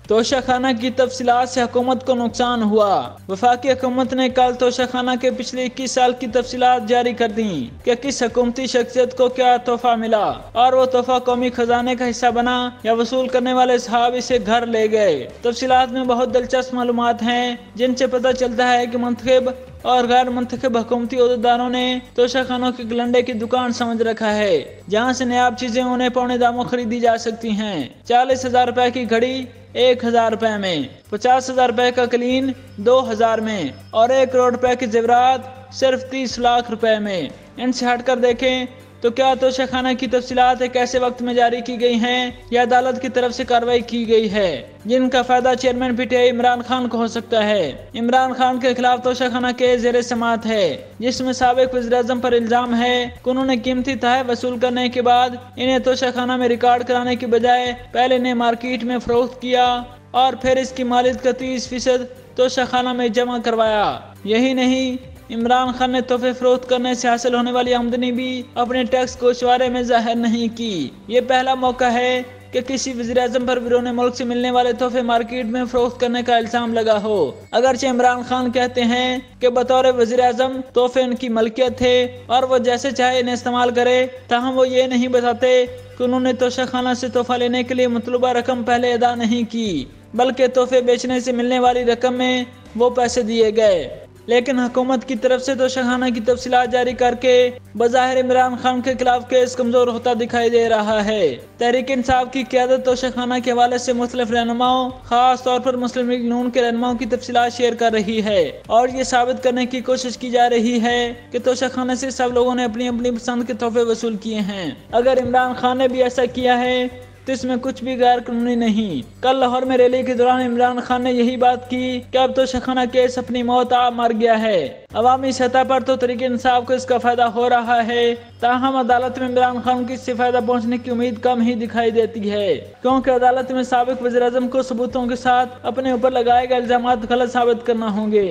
तोशाखाना की तफसीलात से हुकूमत को नुकसान हुआ। वफाकी हुकूमत ने कल तोशाखाना के पिछले 21 साल की तफसीलात जारी कर दी कि किस हुकूमती शख्सियत को क्या तोहफा मिला और वो तोहफा कौमी खजाने का हिस्सा बना या वसूल करने वाले साहब इसे घर ले गए। तफसीलात में बहुत दिलचस्प मालूमात हैं जिनसे पता चलता है कि मुंतखब और गैर मुंतखब हुकूमती अहदेदारों ने तोशाखानों के गलंडे की दुकान समझ रखा है, जहाँ से नायाब चीजें उन्हें पौने दामों खरीदी जा सकती हैं। 40,000 रुपए की घड़ी 1,000 रुपए में, 50,000 रुपए का कलीन 2,000 में और 1 करोड़ रुपए के जेवरात सिर्फ 30 लाख रुपए में। इनसे हटकर देखें तो क्या तोशाखाना की तफसीलात एक ऐसे वक्त में जारी की गई हैं या अदालत की तरफ से कार्रवाई की गई है जिनका फायदा चेयरमैन पीटीआई इमरान खान को हो सकता है। इमरान खान के खिलाफ तोशाखाना केस ज़ेरे समाअत है, जिसमें साबिक वज़ीर-ए-आज़म पर इल्जाम है कि उन्होंने कीमती तोहफे वसूल करने के बाद इन्हें तोशाखाना में रिकॉर्ड कराने की बजाय पहले इन्हें मार्केट में फरोख्त किया और फिर इसकी मालियत का 30% तोशाखाना में जमा करवाया। यही नहीं, इमरान खान ने तोहफे फरोख्त करने से हासिल होने वाली आमदनी भी अपने टैक्स गोशवारे में जाहिर नहीं की। ये पहला मौका है कि किसी वज़ीर-ए-आज़म पर बैरून मुल्क से मिलने वाले तोहफे मार्केट में फरोख्त करने का इल्जाम लगा हो। अगरचे इमरान खान कहते हैं कि बतौर वज़ीर-ए-आज़म तोहफे उनकी मलकियत थे और वो जैसे चाहे इन्हें इस्तेमाल करे, ताहम वो ये नहीं बताते कि उन्होंने तोशाखाना से तोहफा लेने के लिए मतलूबा रकम पहले अदा नहीं की, बल्कि तोहफे बेचने से मिलने वाली रकम में वो पैसे दिए गए। लेकिन हुकूमत की तरफ से तोशाखाना की तफसीलात जारी करके बज़ाहिर इमरान खान के खिलाफ केस कमजोर होता दिखाई दे रहा है। तहरीक इंसाफ की क़यादत तोशाखाना के हवाले से मुख्तलिफ रहनुमाओं, खास तौर पर मुस्लिम लीग नून के रहनुमाओं की तफसीलात शेयर कर रही है और ये साबित करने की कोशिश की जा रही है कि तोशाखाना से सब लोगों ने अपनी अपनी पसंद के तोहफे वसूल किए हैं। अगर इमरान खान ने भी ऐसा किया है तो इसमें कुछ भी गैर कानूनी नहीं। कल लाहौर में रैली के दौरान इमरान खान ने यही बात की कि अब तोशाखाना केस अपनी मौत आ मर गया है। अवामी सतह पर तो तहरीक इंसाफ को इसका फायदा हो रहा है, ताहम अदालत में इमरान खान की इससे फायदा पहुंचने की उम्मीद कम ही दिखाई देती है, क्योंकि अदालत में साबिक वज़ीर-ए-आज़म को सबूतों के साथ अपने ऊपर लगाए गए इल्जामात गलत साबित करना होंगे।